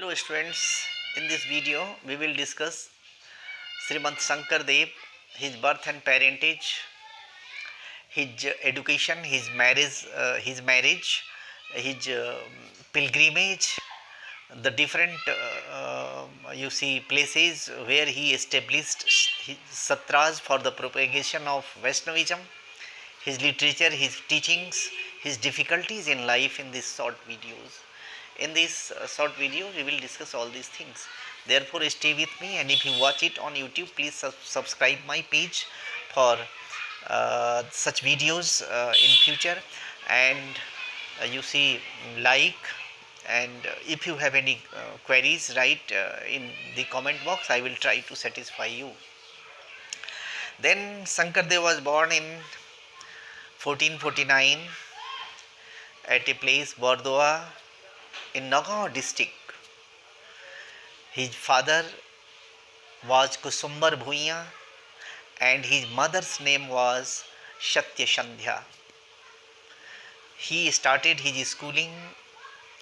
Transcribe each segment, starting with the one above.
Hello students, in this video we will discuss Srimant Shankar Dev, his birth and parentage, his education, his marriage, his pilgrimage, the different places where he established his satras for the propagation of Vaishnavism, his literature, his teachings, his difficulties in life in these short videos. In this short video, we will discuss all these things. Therefore, stay with me, and if you watch it on YouTube, please subscribe my page for such videos in future, and like, and if you have any queries, write in the comment box. I will try to satisfy you. Then Shankardev was born in 1449 at a place Bardoa in Nagaon district. His father was Kusumbar Bhuiya and his mother's name was Satya Sandhya. He started his schooling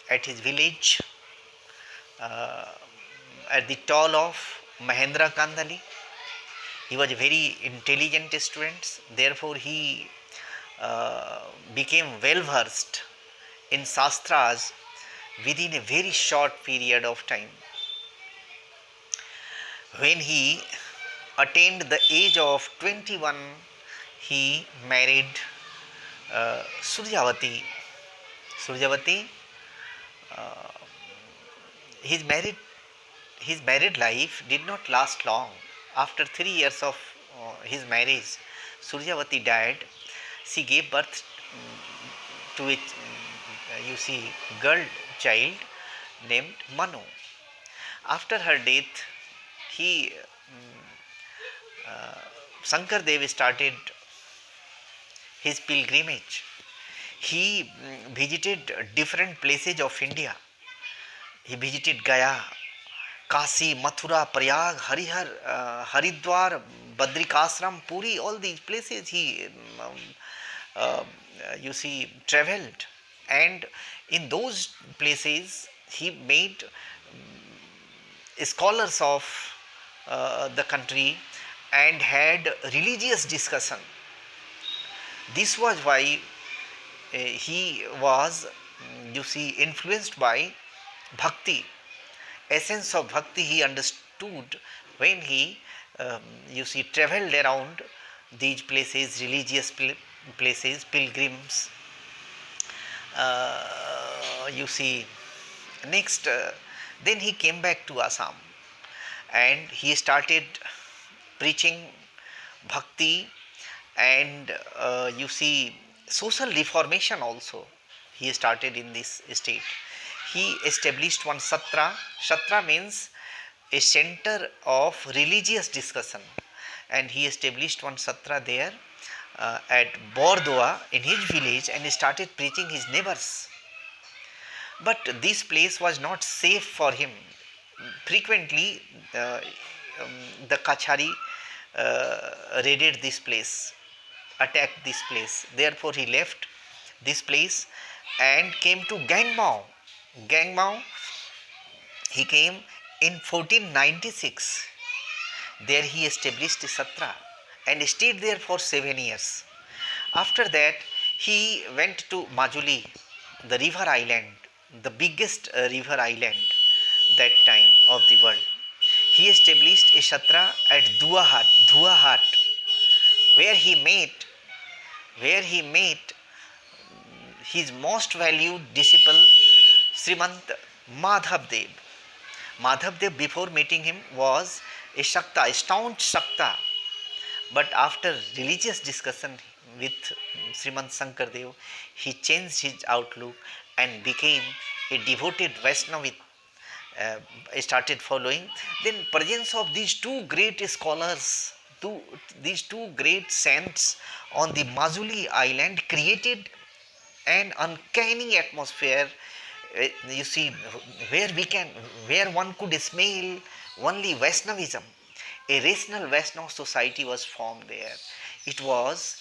at his village uh, at the toll of Mahendra Kandhali. He was a very intelligent student, therefore he became well versed in Shastras within a very short period of time. When he attained the age of 21, he married Suryavati. Suryavati, his married life did not last long. After 3 years of his marriage, Suryavati died. She gave birth to a girl child named Manu. After her death, he Shankar Dev started his pilgrimage. He visited different places of India. He visited Gaya, Kasi, Mathura, Prayag, Harihar, Haridwar, Badrikashram, Puri. All these places he traveled, and in those places he made scholars of the country and had religious discussion. This was why he was influenced by bhakti. Essence of bhakti he understood when he traveled around these places, religious places, pilgrims. Next, then he came back to Assam and he started preaching bhakti and social reformation also. He started in this state. He established one satra. Satra means a center of religious discussion, and he established one satra there at Bordoa in his village, and he started preaching his neighbors. But this place was not safe for him. Frequently, the Kachari raided this place, attacked this place. Therefore, he left this place and came to Gangmao. Gangmao, he came in 1496. There he established a satra and stayed there for 7 years. After that, he went to Majuli, the river island, the biggest river island that time of the world. He established a satra at Dhuahat, where he met his most valued disciple, Srimant Madhav Dev. Madhav Dev, before meeting him, was a Shakta, a staunch Shakta. But after religious discussion with Srimant Shankar Dev, he changed his outlook and became a devoted Vaishnava, started following. Then presence of these two great scholars, these two great saints on the Majuli island created an uncanny atmosphere. Where one could smell only Vaishnavism. A rational Vaishnava society was formed there. It was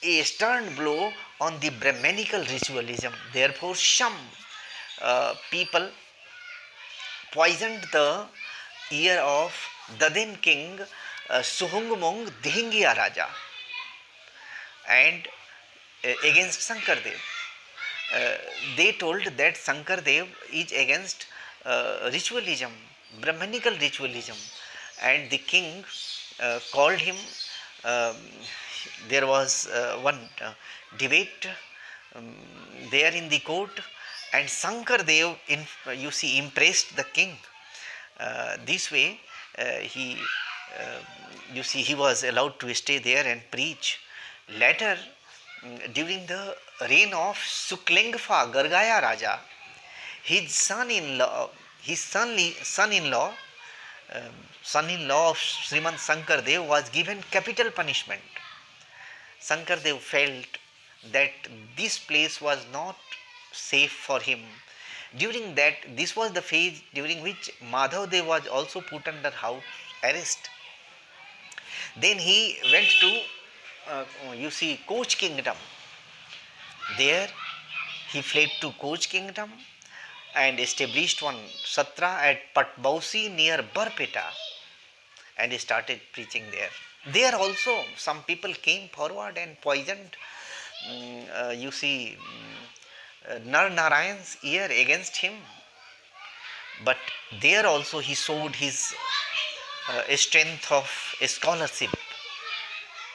a stern blow on the Brahmanical ritualism. Therefore, some people poisoned the ear of the then king Suhungmung Dhingiya Raja and against Sankardev. Uh, they told that Sankardev is against ritualism, Brahmanical ritualism, and the king called him. um there was one debate um, there in the court, and Sankardev, you see, impressed the king. This way, he, uh, you see, he was allowed to stay there and preach. Later, during the reign of Suklengfa Gargaya Raja, his son-in-law, his son-in-law, um, son-in-law of Sriman Sankardev was given capital punishment. Sankardev felt that this place was not safe for him. During that, this was the phase during which Madhavdev was also put under house arrest. Then he went to, you see, Koch kingdom. There he fled to Koch kingdom and established one satra at Patbausi near Barpeta and started preaching there. There also some people came forward and poisoned, you see, Nar Narayan's ear against him. But there also he showed his strength of scholarship,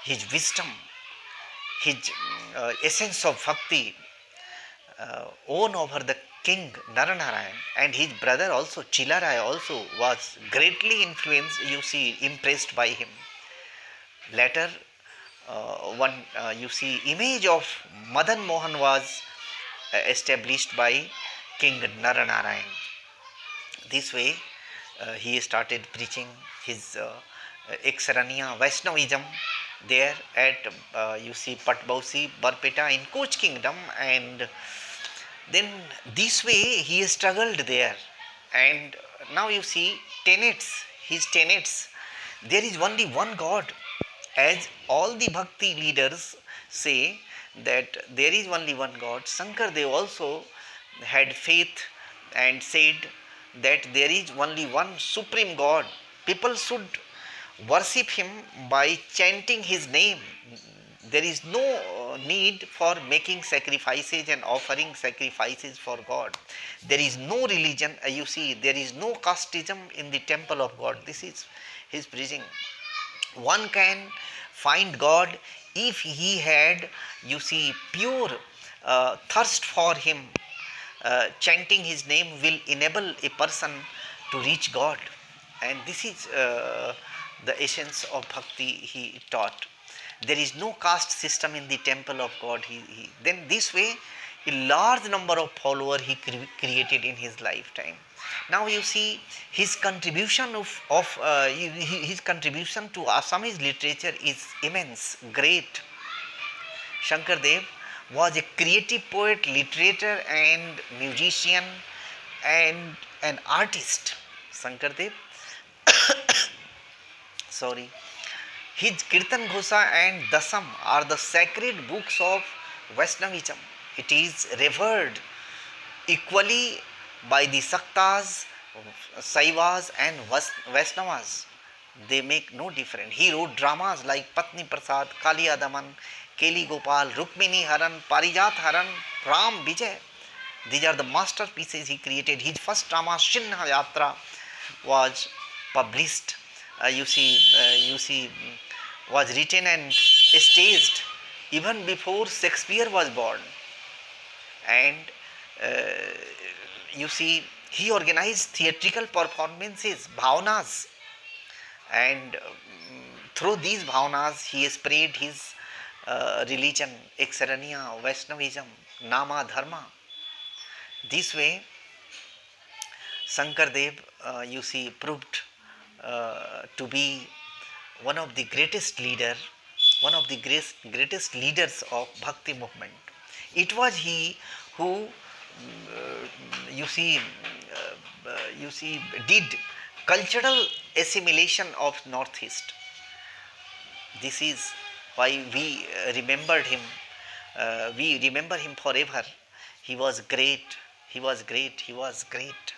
his wisdom, his essence of bhakti won over the king Naranarayan, and his brother also Chilarai also was greatly influenced, you see, impressed by him. Later, one you see, image of Madan Mohan was established by King Naranarayan. This way, he started preaching his Exarania Vaishnavism there at, you see, Patbausi, Barpeta in Koch kingdom, and then this way he struggled there. And now you see his tenets, there is only one God, as all the bhakti leaders say that there is only one God. Sankardev also had faith and said that there is only one supreme God. People should worship him by chanting his name. There is no need for making sacrifices and offering sacrifices for God. There is no religion, you see, there is no casteism in the temple of God. This is his preaching. One can find God if he had, you see, pure thirst for him. Chanting his name will enable a person to reach God, and this is the essence of bhakti he taught. There is no caste system in the temple of God. Then this way, a large number of followers he created in his lifetime. Now you see his contribution his contribution to Assamese literature is immense, great. Shankardev was a creative poet, literator, and musician, and an artist. Shankardev, sorry, his Kirtan Ghosa and Dasam are the sacred books of Vaishnavism. It is revered equally by the Saktas, Saivas, and Vaishnavas. They make no difference. He wrote dramas like Patni Prasad, Kaliya Daman, Keli Gopal, Rukmini Haran, Parijat Haran, Ram Vijay. These are the masterpieces he created. His first drama, Shinha Yatra, was published. You see, was written and staged even before Shakespeare was born. And you see, he organized theatrical performances, bhavanas, and through these bhavanas he spread his religion, Exarania, Vaishnavism, Nama, Dharma. This way, Sankardev, you see, proved to be one of the greatest leaders of Bhakti movement. It was he who, you see, did cultural assimilation of Northeast. This is why we remembered him. We remember him forever. He was great. He was great. He was great.